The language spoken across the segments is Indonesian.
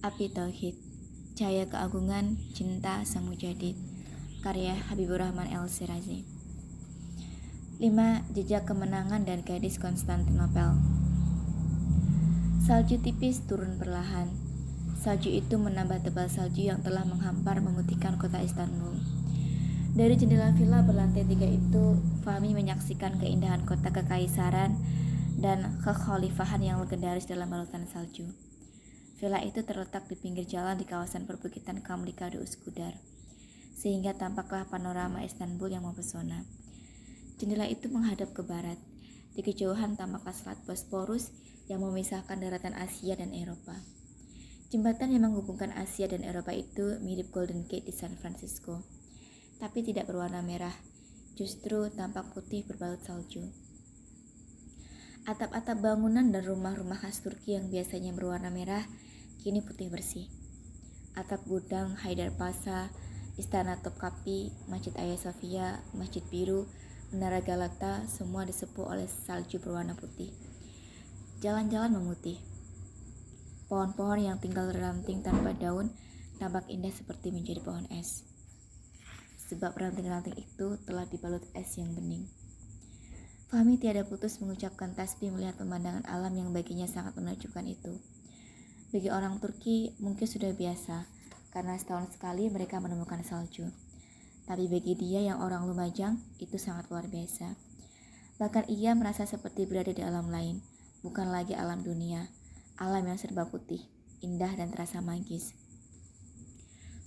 Api Tauhid, Cahaya Keagungan, Cinta Sang Mujadid, karya Habibur Rahman El-Shirazi. 5. Jejak Kemenangan dan Gadis Konstantinopel. Salju tipis turun perlahan. Salju itu menambah tebal salju yang telah menghampar memutihkan kota Istanbul. Dari jendela villa berlantai 3 itu, Fahmi menyaksikan keindahan kota kekaisaran dan kekhalifahan yang legendaris dalam balutan salju. Villa itu terletak di pinggir jalan di kawasan perbukitan Kamlika di Üsküdar, sehingga tampaklah panorama Istanbul yang mempesona. Jendela itu menghadap ke barat. Di kejauhan tampaklah Selat Bosporus yang memisahkan daratan Asia dan Eropa. Jembatan yang menghubungkan Asia dan Eropa itu mirip Golden Gate di San Francisco, tapi tidak berwarna merah, justru tampak putih berbalut salju. Atap-atap bangunan dan rumah-rumah khas Turki yang biasanya berwarna merah, kini putih bersih. Atap gudang Haydarpaşa, Istana Topkapi, Masjid Hagia Sophia, Masjid Biru, Menara Galata, semua disepuh oleh salju berwarna putih. Jalan-jalan memutih. Pohon-pohon yang tinggal ranting tanpa daun tampak indah seperti menjadi pohon es, sebab ranting-ranting itu telah dibalut es yang bening. Fahmi tiada putus mengucapkan tasbih melihat pemandangan alam yang baginya sangat menakjubkan itu. Bagi orang Turki mungkin sudah biasa, karena setahun sekali mereka menemukan salju. Tapi bagi dia yang orang Lumajang, itu sangat luar biasa. Bahkan ia merasa seperti berada di alam lain, bukan lagi alam dunia, alam yang serba putih, indah dan terasa magis.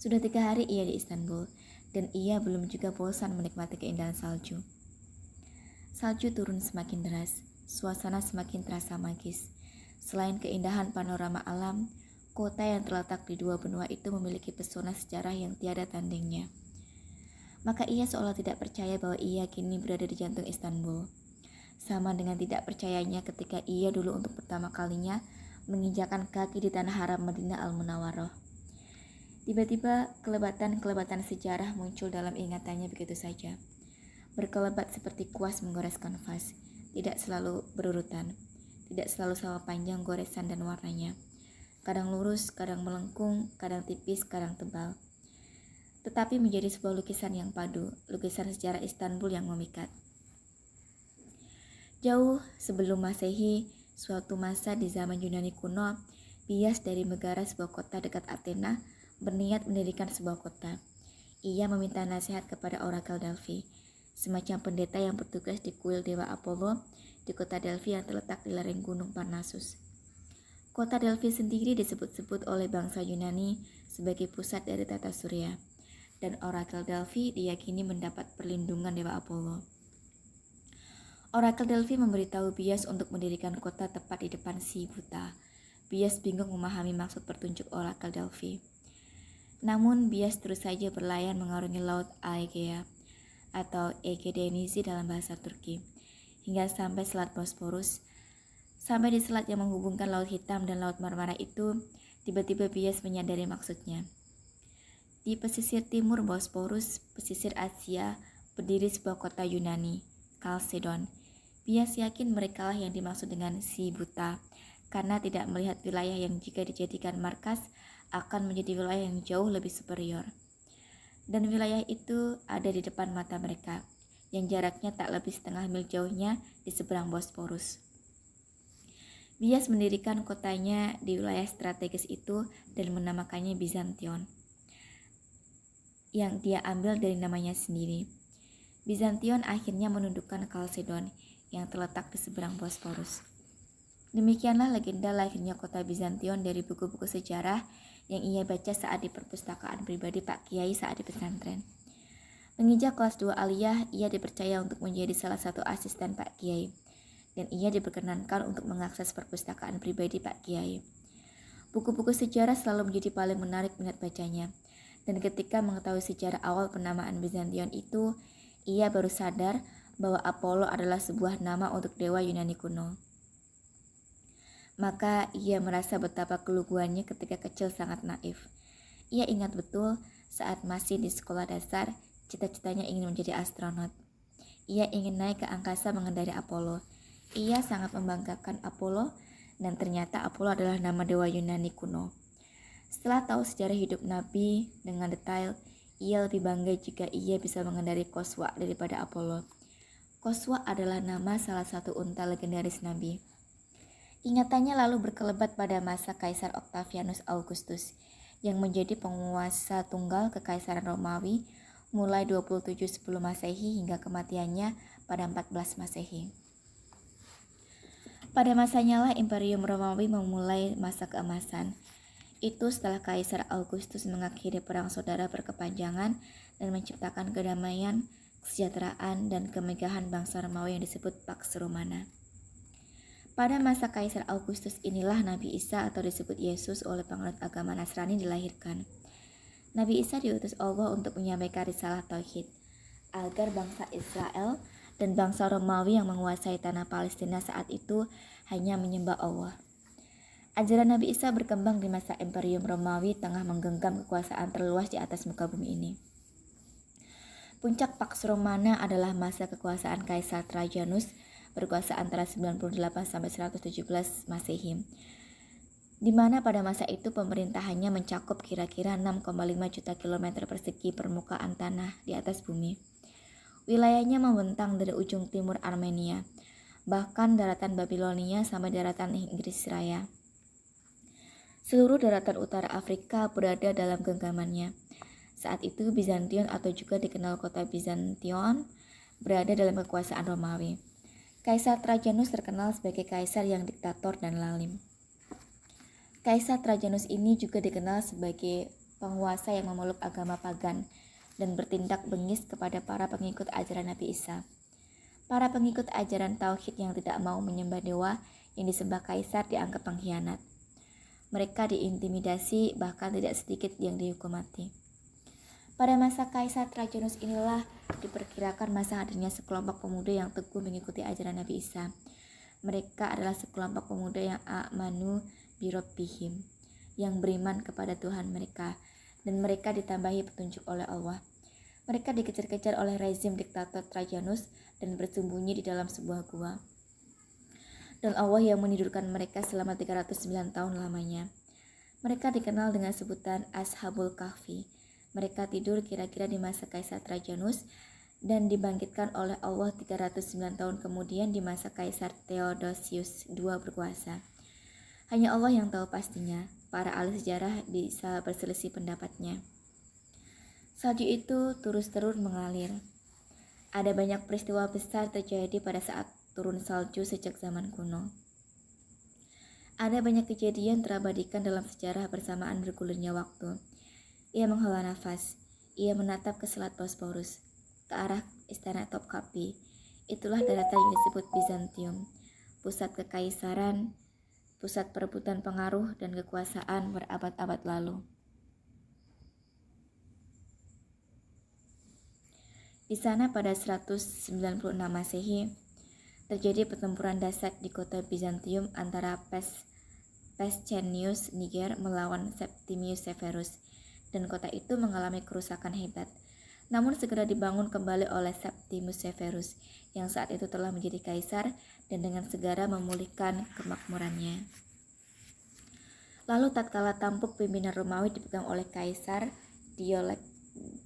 Sudah 3 hari ia di Istanbul, dan ia belum juga bosan menikmati keindahan salju. Salju turun semakin deras, suasana semakin terasa magis. Selain keindahan panorama alam, kota yang terletak di 2 benua itu memiliki pesona sejarah yang tiada tandingnya. Maka ia seolah tidak percaya bahwa ia kini berada di jantung Istanbul. Sama dengan tidak percayanya ketika ia dulu untuk pertama kalinya menginjakan kaki di tanah haram Madinah Al-Munawwaroh. Tiba-tiba kelebatan-kelebatan sejarah muncul dalam ingatannya begitu saja. Berkelebat seperti kuas menggores kanvas, tidak selalu berurutan, tidak selalu sama panjang goresan dan warnanya. Kadang lurus, kadang melengkung, kadang tipis, kadang tebal. Tetapi menjadi sebuah lukisan yang padu, lukisan sejarah Istanbul yang memikat. Jauh sebelum Masehi, suatu masa di zaman Yunani kuno, Bias dari Megara, sebuah kota dekat Athena, berniat mendirikan sebuah kota. Ia meminta nasihat kepada orakel Delphi, semacam pendeta yang bertugas di kuil dewa Apollo di kota Delphi yang terletak di lereng gunung Parnassus. Kota Delphi sendiri disebut-sebut oleh bangsa Yunani sebagai pusat dari tata surya, dan orakel Delphi diyakini mendapat perlindungan dewa Apollo. Orakel Delphi memberitahu Bias untuk mendirikan kota tepat di depan si buta. Bias bingung memahami maksud petunjuk orakel Delphi. Namun Bias terus saja berlayar mengarungi laut Aegea atau Egedenisi dalam bahasa Turki, hingga sampai Selat Bosporus. Sampai di selat yang menghubungkan Laut Hitam dan Laut Marmara itu, tiba-tiba Bias menyadari maksudnya. Di pesisir timur Bosporus, pesisir Asia, berdiri sebuah kota Yunani, Kalsedon. Bias yakin merekalah yang dimaksud dengan si buta, karena tidak melihat wilayah yang jika dijadikan markas akan menjadi wilayah yang jauh lebih superior. Dan wilayah itu ada di depan mata mereka, yang jaraknya tak lebih setengah mil jauhnya di seberang Bosporus. Bias mendirikan kotanya di wilayah strategis itu dan menamakannya Bizantion, yang dia ambil dari namanya sendiri. Bizantion akhirnya menundukkan Kalsedon yang terletak di seberang Bosporus. Demikianlah legenda lahirnya kota Bizantion dari buku-buku sejarah yang ia baca saat di perpustakaan pribadi Pak Kiai saat di pesantren. Menginjak kelas 2 aliyah, ia dipercaya untuk menjadi salah satu asisten Pak Kiai, dan ia diperkenankan untuk mengakses perpustakaan pribadi Pak Kiai. Buku-buku sejarah selalu menjadi paling menarik minat bacanya. Dan ketika mengetahui sejarah awal penamaan Bizantion itu, ia baru sadar bahwa Apollo adalah sebuah nama untuk dewa Yunani kuno. Maka ia merasa betapa keluguannya ketika kecil sangat naif. Ia ingat betul saat masih di sekolah dasar, cita-citanya ingin menjadi astronot. Ia ingin naik ke angkasa mengendari Apollo. Ia sangat membanggakan Apollo, dan ternyata Apollo adalah nama dewa Yunani kuno. Setelah tahu sejarah hidup Nabi dengan detail, ia lebih bangga jika ia bisa mengendarai Koswa daripada Apollo. Koswa adalah nama salah satu unta legendaris Nabi. Ingatannya lalu berkelebat pada masa Kaisar Octavianus Augustus yang menjadi penguasa tunggal kekaisaran Romawi mulai 27 sebelum Masehi hingga kematiannya pada 14 Masehi. Pada masanya lah Imperium Romawi memulai masa keemasan. Itu setelah Kaisar Augustus mengakhiri perang saudara berkepanjangan dan menciptakan kedamaian, kesejahteraan, dan kemegahan bangsa Romawi yang disebut Pax Romana. Pada masa Kaisar Augustus inilah Nabi Isa atau disebut Yesus oleh penganut agama Nasrani dilahirkan. Nabi Isa diutus Allah untuk menyampaikan risalah tauhid agar bangsa Israel dan bangsa Romawi yang menguasai tanah Palestina saat itu hanya menyembah Allah. Ajaran Nabi Isa berkembang di masa Imperium Romawi tengah menggenggam kekuasaan terluas di atas muka bumi ini. Puncak Pax Romana adalah masa kekuasaan Kaisar Trajanus berkuasa antara 98 sampai 117 Masehi, di mana pada masa itu pemerintahannya mencakup kira-kira 6,5 juta kilometer persegi permukaan tanah di atas bumi. Wilayahnya membentang dari ujung timur Armenia, bahkan daratan Babilonia sampai daratan Inggris Raya. Seluruh daratan utara Afrika berada dalam genggamannya. Saat itu Bizantium atau juga dikenal kota Bizantion berada dalam kekuasaan Romawi. Kaisar Trajanus terkenal sebagai kaisar yang diktator dan lalim. Kaisar Trajanus ini juga dikenal sebagai penguasa yang memeluk agama pagan dan bertindak bengis kepada para pengikut ajaran Nabi Isa. Para pengikut ajaran tauhid yang tidak mau menyembah dewa yang disembah kaisar dianggap pengkhianat. Mereka diintimidasi, bahkan tidak sedikit yang dihukum mati. Pada masa Kaisar Trajanus inilah diperkirakan masa hadirnya sekelompok pemuda yang teguh mengikuti ajaran Nabi Isa. Mereka adalah sekelompok pemuda yang amanu birobbihim, yang beriman kepada Tuhan mereka, dan mereka ditambahi petunjuk oleh Allah. Mereka dikejar-kejar oleh rezim diktator Trajanus dan bersembunyi di dalam sebuah gua. Dan Allah yang menidurkan mereka selama 309 tahun lamanya. Mereka dikenal dengan sebutan Ashabul Kahfi. Mereka tidur kira-kira di masa Kaisar Trajanus dan dibangkitkan oleh Allah 309 tahun kemudian di masa Kaisar Theodosius II berkuasa. Hanya Allah yang tahu pastinya, para ahli sejarah bisa berselisih pendapatnya. Salju itu terus-terus mengalir. Ada banyak peristiwa besar terjadi pada saat turun salju sejak zaman kuno. Ada banyak kejadian terabadikan dalam sejarah bersamaan bergulirnya waktu. Ia menghela nafas. Ia menatap ke selat Bosporus, ke arah istana Topkapi. Itulah daratan yang disebut Bizantium, pusat kekaisaran, pusat perebutan pengaruh dan kekuasaan berabad-abad lalu. Di sana pada 196 Masehi, terjadi pertempuran dahsyat di kota Bizantium antara Pescennius Niger melawan Septimius Severus, dan kota itu mengalami kerusakan hebat. Namun segera dibangun kembali oleh Septimius Severus yang saat itu telah menjadi kaisar dan dengan segera memulihkan kemakmurannya. Lalu tatkala tampuk pimpinan Romawi dipegang oleh Kaisar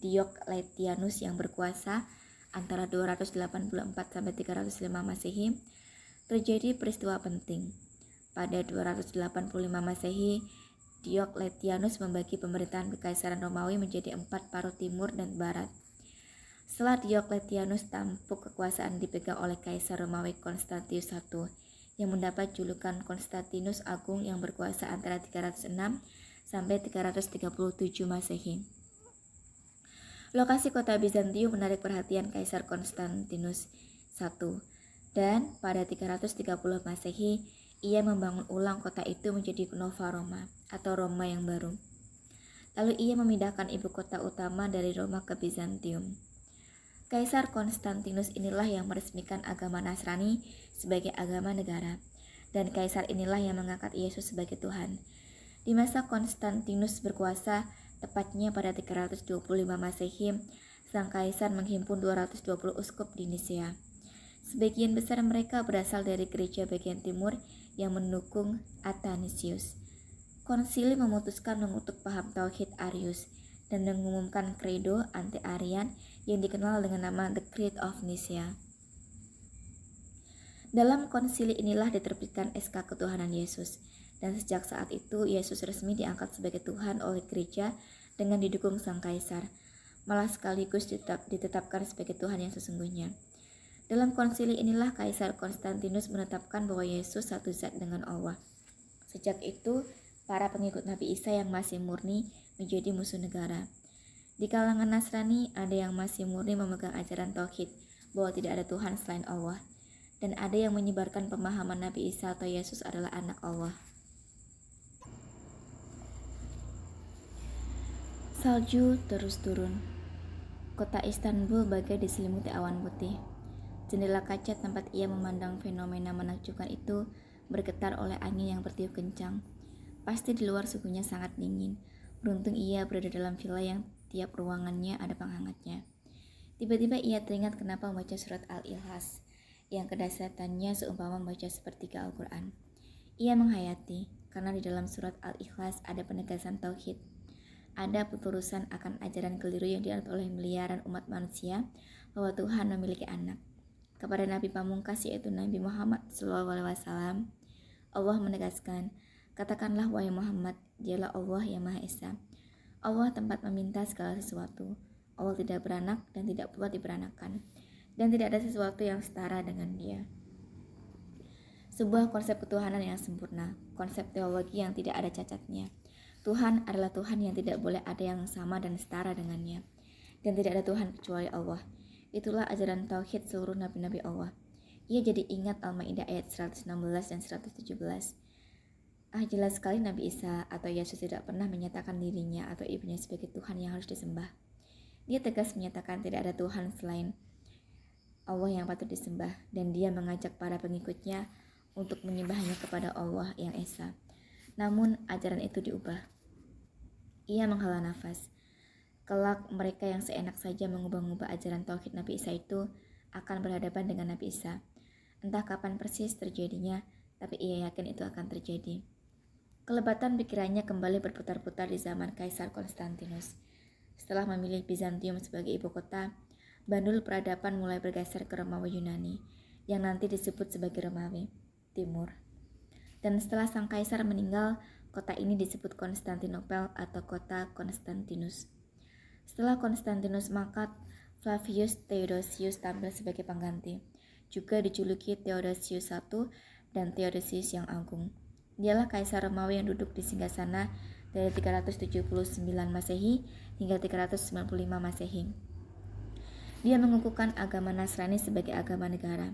Diocletianus yang berkuasa antara 284 sampai 305 Masehi, terjadi peristiwa penting. Pada 285 Masehi, Diocletianus membagi pemerintahan kekaisaran Romawi menjadi 4 paruh timur dan barat. Setelah Diocletianus tampuk kekuasaan dipegang oleh Kaisar Romawi Konstantius I yang mendapat julukan Konstantinus Agung yang berkuasa antara 306 sampai 337 Masehi. Lokasi kota Bizantium menarik perhatian Kaisar Konstantinus I, dan pada 330 Masehi ia membangun ulang kota itu menjadi Nova Roma atau Roma yang baru. Lalu ia memindahkan ibu kota utama dari Roma ke Bizantium. Kaisar Konstantinus inilah yang meresmikan agama Nasrani sebagai agama negara, dan kaisar inilah yang mengangkat Yesus sebagai Tuhan. Di masa Konstantinus berkuasa, tepatnya pada 325 Masehi, sang kaisar menghimpun 220 uskup di Nisea. Sebagian besar mereka berasal dari gereja bagian timur yang mendukung Athanasius. Konsili memutuskan mengutuk paham Tauhid Arius dan mengumumkan kredo anti-Arian yang dikenal dengan nama The Creed of Nicaea. Dalam konsili inilah diterbitkan SK Ketuhanan Yesus, dan sejak saat itu Yesus resmi diangkat sebagai Tuhan oleh gereja dengan didukung sang kaisar, malah sekaligus ditetapkan sebagai Tuhan yang sesungguhnya. Dalam konsili inilah Kaisar Konstantinus menetapkan bahwa Yesus satu zat dengan Allah. Sejak itu, para pengikut Nabi Isa yang masih murni menjadi musuh negara. Di kalangan Nasrani, ada yang masih murni memegang ajaran Tauhid bahwa tidak ada Tuhan selain Allah, dan ada yang menyebarkan pemahaman Nabi Isa atau Yesus adalah anak Allah. Salju terus turun. Kota Istanbul bagai diselimuti awan putih. Jendela kaca tempat ia memandang fenomena menakjubkan itu bergetar oleh angin yang bertiup kencang. Pasti di luar suhunya sangat dingin. Beruntung ia berada dalam villa yang tiap ruangannya ada penghangatnya. Tiba-tiba ia teringat kenapa membaca surat Al-Ikhlas, yang kedasatannya seumpama membaca sepertiga Al-Quran. Ia menghayati, karena di dalam surat Al-Ikhlas ada penegasan tauhid. Ada pelurusan akan ajaran keliru yang dianut oleh miliaran umat manusia bahwa Tuhan memiliki anak. Kepada Nabi Pamungkas yaitu Nabi Muhammad SAW, Allah menegaskan, katakanlah wahai Muhammad, dialah Allah yang Maha Esa. Allah tempat meminta segala sesuatu. Allah tidak beranak dan tidak pula diberanakan, dan tidak ada sesuatu yang setara dengan Dia. Sebuah konsep ketuhanan yang sempurna, konsep teologi yang tidak ada cacatnya. Tuhan adalah Tuhan yang tidak boleh ada yang sama dan setara dengannya, dan tidak ada Tuhan kecuali Allah. Itulah ajaran tauhid seluruh nabi-nabi Allah. Ia jadi ingat Al-Maidah ayat 116 dan 117. Jelas sekali Nabi Isa atau Yesus tidak pernah menyatakan dirinya atau ibunya sebagai Tuhan yang harus disembah. Dia tegas menyatakan tidak ada Tuhan selain Allah yang patut disembah, dan dia mengajak para pengikutnya untuk menyembahnya kepada Allah yang Esa. Namun ajaran itu diubah. Ia menghela nafas. Kelak mereka yang seenak saja mengubah-ubah ajaran tauhid Nabi Isa itu akan berhadapan dengan Nabi Isa. Entah kapan persis terjadinya, tapi ia yakin itu akan terjadi. Kelebatan pikirannya kembali berputar-putar di zaman Kaisar Konstantinus. Setelah memilih Bizantium sebagai ibu kota, bandul peradaban mulai bergeser ke Romawi Yunani, yang nanti disebut sebagai Romawi Timur. Dan setelah sang kaisar meninggal, kota ini disebut Konstantinopel atau kota Konstantinus. Setelah Konstantinus mangkat, Flavius Theodosius tampil sebagai pengganti, juga dijuluki Theodosius I dan Theodosius yang Agung. Dialah kaisar Romawi yang duduk di singgasana dari 379 Masehi hingga 395 Masehi. Dia mengukuhkan agama Nasrani sebagai agama negara.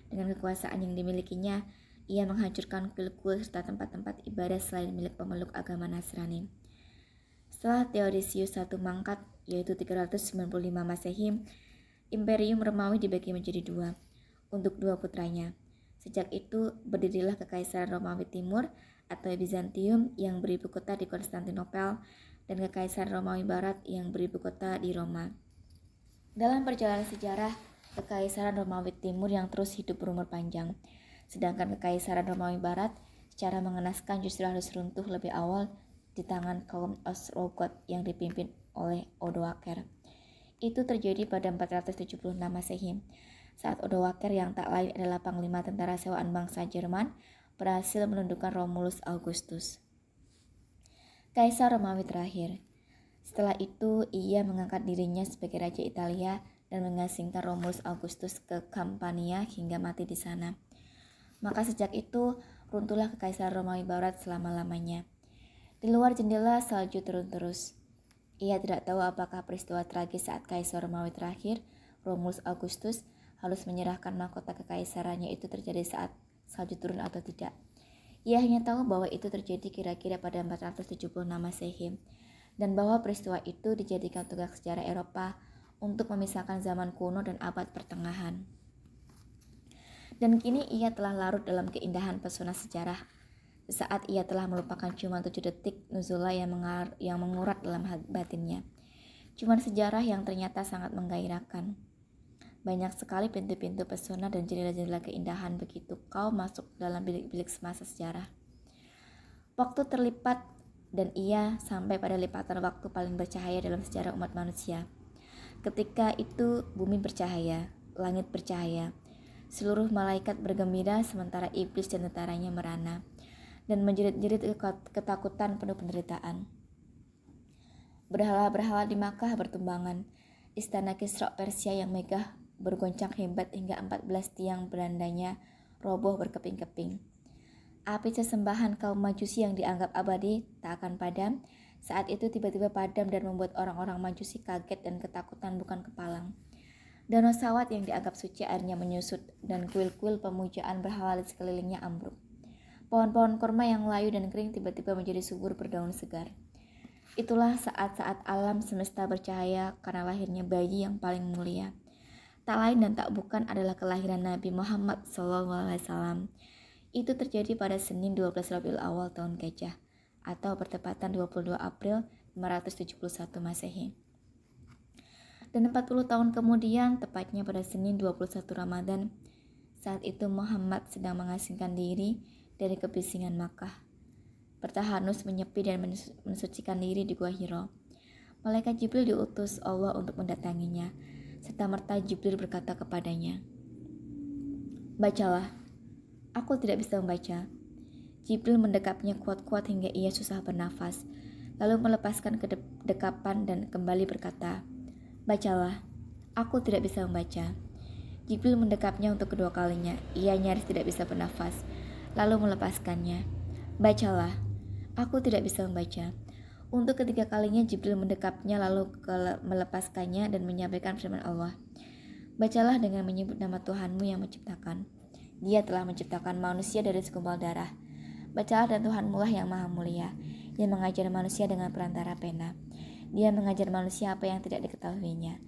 Dengan kekuasaan yang dimilikinya, ia menghancurkan kuil-kuil serta tempat-tempat ibadah selain milik pemeluk agama Nasrani. Setelah Theodosius I mangkat, yaitu 395 Masehi, Imperium Romawi dibagi menjadi dua, untuk dua putranya. Sejak itu berdirilah Kekaisaran Romawi Timur atau Bizantium yang beribu kota di Konstantinopel dan Kekaisaran Romawi Barat yang beribu kota di Roma. Dalam perjalanan sejarah, Kekaisaran Romawi Timur yang terus hidup berumur panjang, sedangkan Kekaisaran Romawi Barat secara mengenaskan justru harus runtuh lebih awal di tangan kaum Ostrogoth yang dipimpin oleh Odoaker. Itu terjadi pada 476 Masehi. Saat Odoaker yang tak lain adalah panglima tentara sewaan bangsa Jerman berhasil menundukkan Romulus Augustus, Kaisar Romawi terakhir. Setelah itu ia mengangkat dirinya sebagai Raja Italia dan mengasingkan Romulus Augustus ke Campania hingga mati di sana. Maka sejak itu runtuhlah Kekaisaran Romawi Barat selama-lamanya. Di luar jendela salju turun terus. Ia tidak tahu apakah peristiwa tragis saat Kaisar Romawi terakhir, Romulus Augustus, harus menyerahkan mahkota kekaisarannya itu terjadi saat salju turun atau tidak. Ia hanya tahu bahwa itu terjadi kira-kira pada 476 Masehi, dan bahwa peristiwa itu dijadikan tugas sejarah Eropa untuk memisahkan zaman kuno dan abad pertengahan. Dan kini ia telah larut dalam keindahan pesona sejarah. Sesaat ia telah melupakan cuma 7 detik nuzula yang mengurat dalam batinnya. Cuma sejarah yang ternyata sangat menggairahkan. Banyak sekali pintu-pintu pesona dan jendela-jendela keindahan begitu kau masuk dalam bilik-bilik semasa sejarah. Waktu terlipat dan ia sampai pada lipatan waktu paling bercahaya dalam sejarah umat manusia. Ketika itu bumi bercahaya, langit bercahaya, seluruh malaikat bergembira sementara iblis dan tentaranya merana dan menjerit-jerit ketakutan penuh penderitaan. Berhala-berhala di Makkah bertumbangan, istana Kisra Persia yang megah bergoncang hebat hingga 14 tiang berandanya roboh berkeping-keping. Api sesembahan kaum Majusi yang dianggap abadi tak akan padam, saat itu tiba-tiba padam dan membuat orang-orang Majusi kaget dan ketakutan bukan kepalang. Danau Sawat yang dianggap suci airnya menyusut dan kuil-kuil pemujaan berhala di sekelilingnya ambruk. Pohon-pohon kurma yang layu dan kering tiba-tiba menjadi subur berdaun segar. Itulah saat-saat alam semesta bercahaya karena lahirnya bayi yang paling mulia. Tak lain dan tak bukan adalah kelahiran Nabi Muhammad SAW. Itu terjadi pada Senin 12 Rabiul Awal tahun Gajah atau bertepatan 22 April 571 Masehi. Dan 40 tahun kemudian, tepatnya pada Senin 21 Ramadan, saat itu Muhammad sedang mengasingkan diri dari kebisingan Makkah. Bertahanus menyepi dan mensucikan diri di Gua Hiro. Malaikat Jibril diutus Allah untuk mendatanginya. Serta merta Jibril berkata kepadanya, "Bacalah." Aku tidak bisa membaca. Jibril mendekapnya kuat-kuat hingga ia susah bernafas, lalu melepaskan kedekapan dan kembali berkata, "Bacalah." Aku tidak bisa membaca. Jibril mendekapnya untuk kedua kalinya. Ia nyaris tidak bisa bernafas, lalu melepaskannya. "Bacalah." Aku tidak bisa membaca. Untuk ketiga kalinya Jibril mendekapnya lalu melepaskannya dan menyampaikan firman Allah. "Bacalah dengan menyebut nama Tuhanmu yang menciptakan. Dia telah menciptakan manusia dari segumpal darah. Bacalah dan Tuhanmu lah yang maha mulia, yang mengajar manusia dengan perantara pena. Dia mengajar manusia apa yang tidak diketahuinya.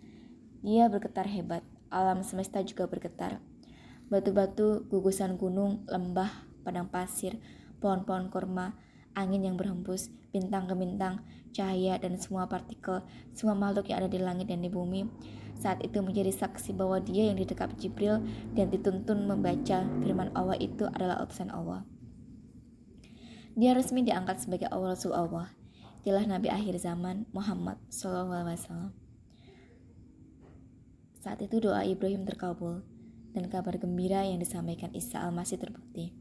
Dia bergetar hebat, alam semesta juga bergetar. Batu-batu, gugusan gunung, lembah, padang pasir, pohon-pohon kurma, angin yang berhembus, bintang ke bintang, cahaya dan semua partikel, semua makhluk yang ada di langit dan di bumi, saat itu menjadi saksi bahwa dia yang didekap Jibril dan dituntun membaca firman Allah itu adalah utusan Allah. Dia resmi diangkat sebagai awal Rasul Allah. Dialah Nabi akhir zaman Muhammad SAW. Saat itu doa Ibrahim terkabul dan kabar gembira yang disampaikan Isa Al-Masih terbukti.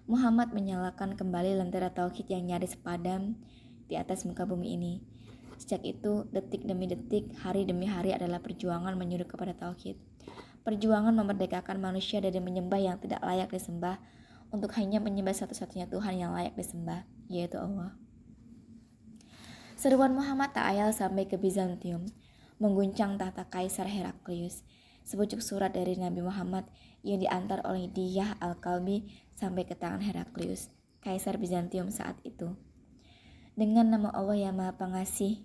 Muhammad menyalakan kembali lentera tauhid yang nyaris padam di atas muka bumi ini. Sejak itu, detik demi detik, hari demi hari adalah perjuangan menyuruh kepada tauhid. Perjuangan memerdekakan manusia dari menyembah yang tidak layak disembah untuk hanya menyembah satu-satunya Tuhan yang layak disembah, yaitu Allah. Seruan Muhammad tak ayal sampai ke Bizantium, mengguncang tahta Kaisar Heraklius. Sepucuk surat dari Nabi Muhammad yang diantar oleh Diyah Al-Kalbi sampai ke tangan Heraklius, Kaisar Bizantium saat itu. Dengan nama Allah yang Maha Pengasih,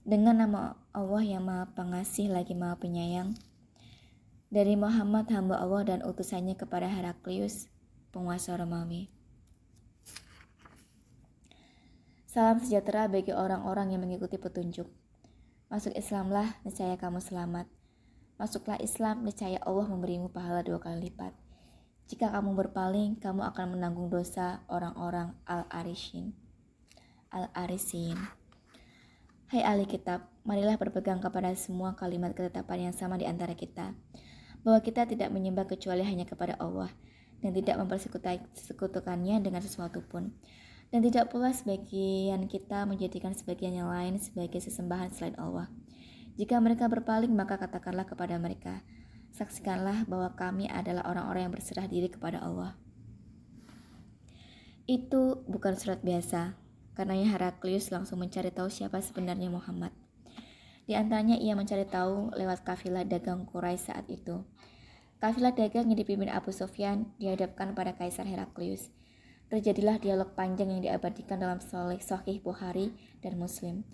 dengan nama Allah yang Maha Pengasih lagi Maha Penyayang, dari Muhammad hamba Allah dan utusannya kepada Heraklius, penguasa Romawi. Salam sejahtera bagi orang-orang yang mengikuti petunjuk. Masuk Islamlah, niscaya kamu selamat. Masuklah Islam, niscaya Allah memberimu pahala 2 kali lipat. Jika kamu berpaling, kamu akan menanggung dosa orang-orang Al-Arisin. Hai ahli kitab, marilah berpegang kepada semua kalimat ketetapan yang sama di antara kita, bahwa kita tidak menyembah kecuali hanya kepada Allah, dan tidak mempersekutukannya dengan sesuatu pun. Dan tidak pula sebagian kita menjadikan sebagian yang lain sebagai sesembahan selain Allah. Jika mereka berpaling, maka katakanlah kepada mereka, saksikanlah bahwa kami adalah orang-orang yang berserah diri kepada Allah. Itu bukan surat biasa, karenanya Heraklius langsung mencari tahu siapa sebenarnya Muhammad. Di antaranya ia mencari tahu lewat kafilah dagang Quraisy saat itu. Kafilah dagang yang dipimpin Abu Sufyan dihadapkan pada Kaisar Heraklius. Terjadilah dialog panjang yang diabadikan dalam Sahih Bukhari dan Muslim.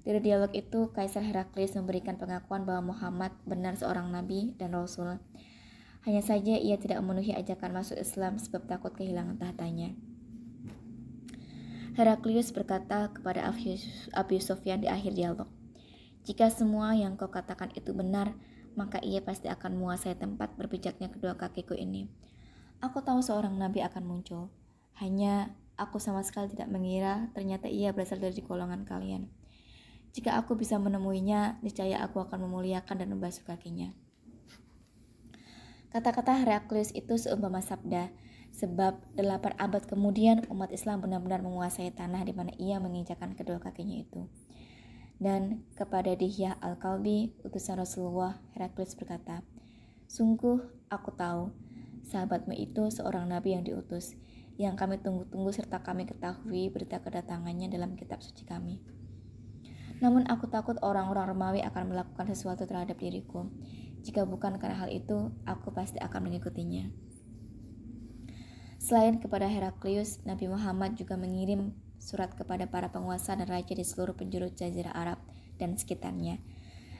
Dari dialog itu, Kaisar Heraklius memberikan pengakuan bahwa Muhammad benar seorang nabi dan rasul. Hanya saja ia tidak memenuhi ajakan masuk Islam sebab takut kehilangan tahtanya. Heraklius berkata kepada Abu Sufyan di akhir dialog, "Jika semua yang kau katakan itu benar, maka ia pasti akan menguasai tempat berpijaknya kedua kakiku ini. Aku tahu seorang nabi akan muncul. Hanya aku sama sekali tidak mengira ternyata ia berasal dari golongan kalian. Jika aku bisa menemuinya, niscaya aku akan memuliakan dan membasuh kakinya. Kata-kata Heraklius itu seumpama sabda, sebab 8 abad kemudian umat Islam benar-benar menguasai tanah di mana ia menginjakan kedua kakinya itu. Dan kepada Dihyah Al-Kalbi, utusan Rasulullah, Heraklius berkata, "Sungguh aku tahu, sahabatmu itu seorang nabi yang diutus, yang kami tunggu-tunggu serta kami ketahui berita kedatangannya dalam kitab suci kami. Namun aku takut orang-orang Romawi akan melakukan sesuatu terhadap diriku. Jika bukan karena hal itu, aku pasti akan mengikutinya." Selain kepada Heraklius, Nabi Muhammad juga mengirim surat kepada para penguasa dan raja di seluruh penjuru Jazirah Arab dan sekitarnya.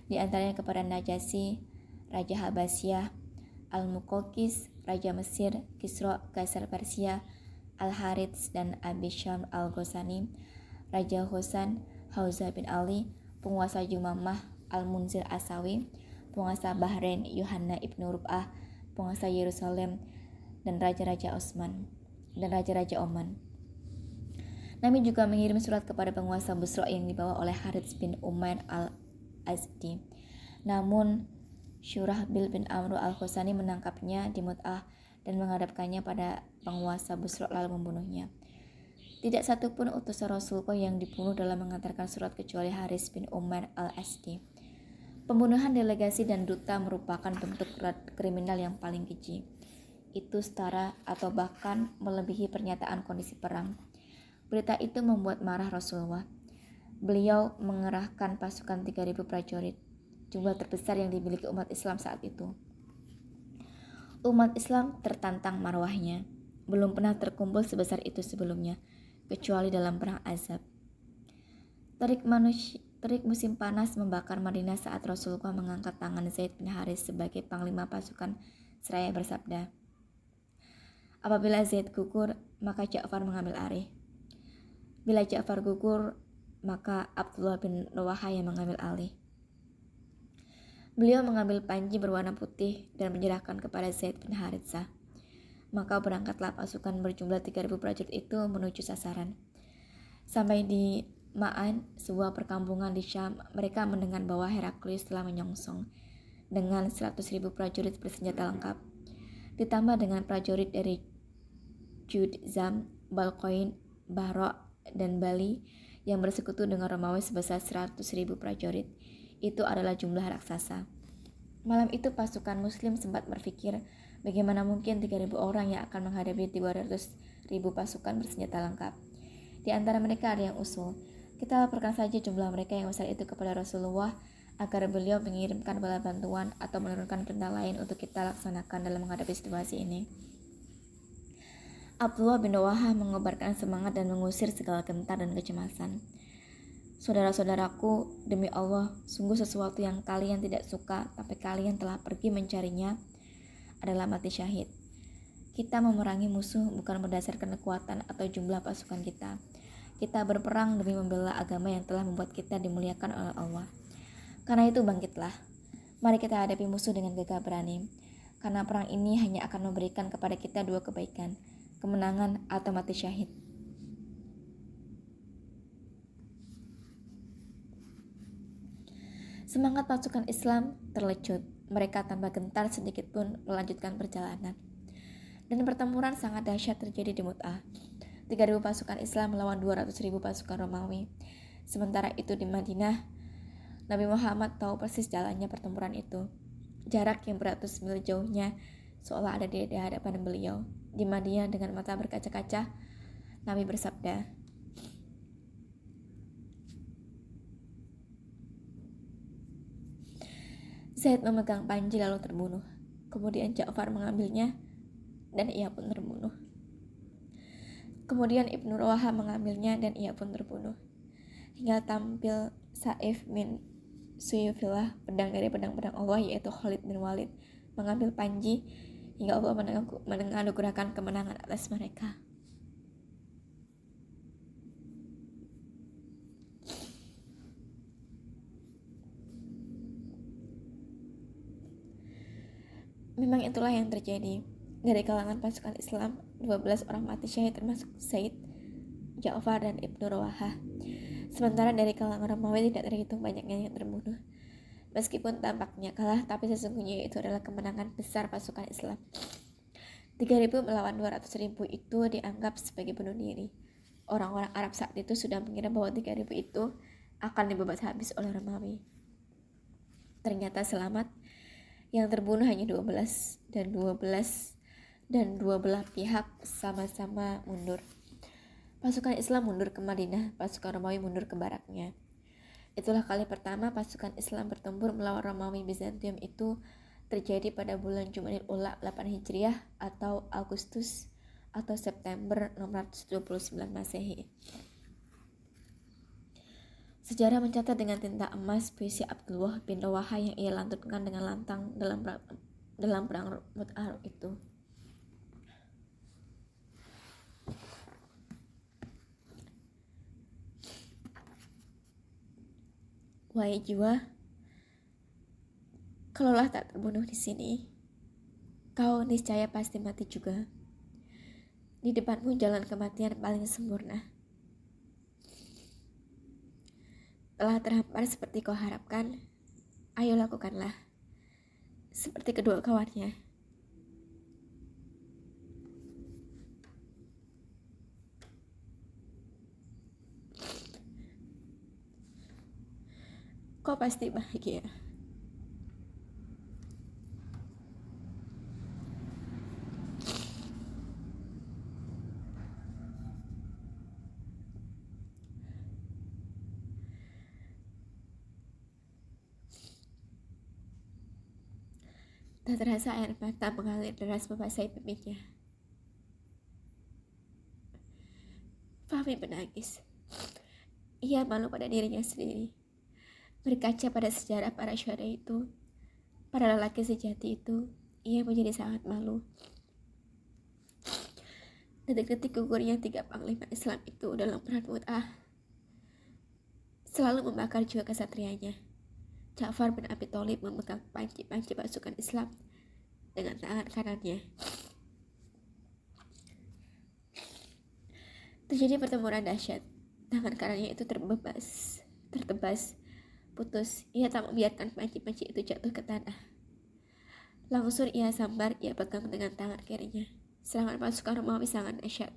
Di antaranya kepada Najasyi, Raja Habasyah, Al-Muqawqis, Raja Mesir, Kisra, Kaisar Persia, Al-Harits dan Abi Syam Al-Ghasani, Raja Hosan, Hauza bin Ali, penguasa Yumamah, Al-Munzir Asawi, penguasa Bahrain, Yohanna ibnu Rub'ah, penguasa Yerusalem, dan Raja-Raja Oman. Nabi juga mengirim surat kepada penguasa Busra yang dibawa oleh Harits bin Umair al-Azdi. Namun Syurahbil bin Amr al-Khusani menangkapnya di Mut'ah dan menghadapkannya pada penguasa Busra lalu membunuhnya. Tidak satu pun utusan Rasulullah yang dibunuh dalam mengantarkan surat kecuali Haris bin Umair al-Azdi. Pembunuhan delegasi dan duta merupakan bentuk kriminal yang paling keji. Itu setara atau bahkan melebihi pernyataan kondisi perang. Berita itu membuat marah Rasulullah. Beliau mengerahkan pasukan 3.000 prajurit, jumlah terbesar yang dimiliki umat Islam saat itu. Umat Islam tertantang marwahnya. Belum pernah terkumpul sebesar itu sebelumnya, kecuali dalam perang Azab. Terik musim panas membakar Madinah saat Rasulullah mengangkat tangan Zaid bin Haris sebagai panglima pasukan seraya bersabda, "Apabila Zaid gugur, maka Ja'far mengambil alih. Bila Ja'far gugur, maka Abdullah bin Rawaha yang mengambil alih." Beliau mengambil panji berwarna putih dan menyerahkan kepada Zaid bin Haritsah. Maka berangkatlah pasukan berjumlah 3.000 prajurit itu menuju sasaran. Sampai di Ma'an, sebuah perkampungan di Syam, mereka mendengar bahwa Heraklius telah menyongsong dengan 100.000 prajurit bersenjata lengkap, ditambah dengan prajurit dari Judzam, Balqoin, Bahra, dan Bali yang bersekutu dengan Romawi sebesar 100.000 prajurit. Itu adalah jumlah raksasa. Malam itu pasukan muslim sempat berpikir bagaimana mungkin 3.000 orang yang akan menghadapi 200.000 pasukan bersenjata lengkap. Di antara mereka ada yang usul, kita laporkan saja jumlah mereka yang besar itu kepada Rasulullah agar beliau mengirimkan bala bantuan atau menurunkan perintah lain untuk kita laksanakan dalam menghadapi situasi ini. Abdullah bin Rawaha mengobarkan semangat dan mengusir segala gentar dan kecemasan. "Saudara-saudaraku, demi Allah, sungguh sesuatu yang kalian tidak suka, tapi kalian telah pergi mencarinya adalah mati syahid. Kita memerangi musuh bukan berdasarkan kekuatan atau jumlah pasukan kita. Kita berperang demi membela agama yang telah membuat kita dimuliakan oleh Allah. Karena itu bangkitlah. Mari kita hadapi musuh dengan gagah berani. Karena perang ini hanya akan memberikan kepada kita dua kebaikan, kemenangan atau mati syahid." Semangat pasukan Islam terlecut. Mereka tanpa gentar sedikit pun melanjutkan perjalanan. Dan pertempuran sangat dahsyat terjadi di Mut'ah. 3.000 pasukan Islam melawan 200.000 pasukan Romawi. Sementara itu di Madinah, Nabi Muhammad tahu persis jalannya pertempuran itu. Jarak yang beratus mil jauhnya seolah ada di hadapan beliau. Di Madinah dengan mata berkaca-kaca, Nabi bersabda, Zaid memegang panji lalu terbunuh. Kemudian Ja'far mengambilnya dan ia pun terbunuh. Kemudian Ibnu Rawaha mengambilnya dan ia pun terbunuh. Hingga tampil Saif bin Suyufillah, pedang dari pedang-pedang Allah, yaitu Khalid bin Walid, mengambil panji hingga Allah menganugerahkan kemenangan atas mereka. Memang itulah yang terjadi. Dari kalangan pasukan Islam, 12 orang mati syahid termasuk Said, Ja'far, dan Ibnu Rawahah. Sementara dari kalangan Romawi tidak terhitung banyaknya yang terbunuh. Meskipun tampaknya kalah, tapi sesungguhnya itu adalah kemenangan besar pasukan Islam. 3.000 melawan 200.000 itu dianggap sebagai bunuh diri. Orang-orang Arab saat itu sudah mengira bahwa 3.000 itu akan dibabat habis oleh Romawi. Ternyata selamat. Yang terbunuh hanya 12 dan dua belah pihak sama-sama mundur. Pasukan Islam mundur ke Madinah, pasukan Romawi mundur ke baraknya. Itulah kali pertama pasukan Islam bertempur melawan Romawi Bizantium. Itu terjadi pada bulan Jumadil Ula 8 Hijriah atau Agustus atau September 629 Masehi. Sejarah mencatat dengan tinta emas puisi Abdullah bin Rawahah yang ia lantunkan dengan lantang dalam perang Mut'ah itu. Wahai jiwa, kalaulah tak terbunuh di sini, kau niscaya pasti mati juga. Di depanmu jalan kematian paling sempurna. Telah terhampar seperti kau harapkan, ayo lakukanlah. Seperti kedua kawannya. Kau pasti bahagia. Tak terasa air mata mengalir deras membasahi pipinya. Fahmi menangis. Ia malu pada dirinya sendiri. Berkaca pada sejarah para syuhada itu, para lelaki sejati itu, ia menjadi sangat malu. Detik-detik gugurnya 3 panglima Islam itu dalam perang Mut'ah selalu membakar jiwa kesatrianya. Ja'far bin Abi Thalib memegang panci-panci pasukan Islam dengan tangan kanannya. Terjadi pertempuran dahsyat. Tangan kanannya itu tertebas, putus. Ia tak membiarkan panci-panci itu jatuh ke tanah. Langsung ia sambar, ia pegang dengan tangan kirinya. Serangan pasukan Romawi sangat dahsyat.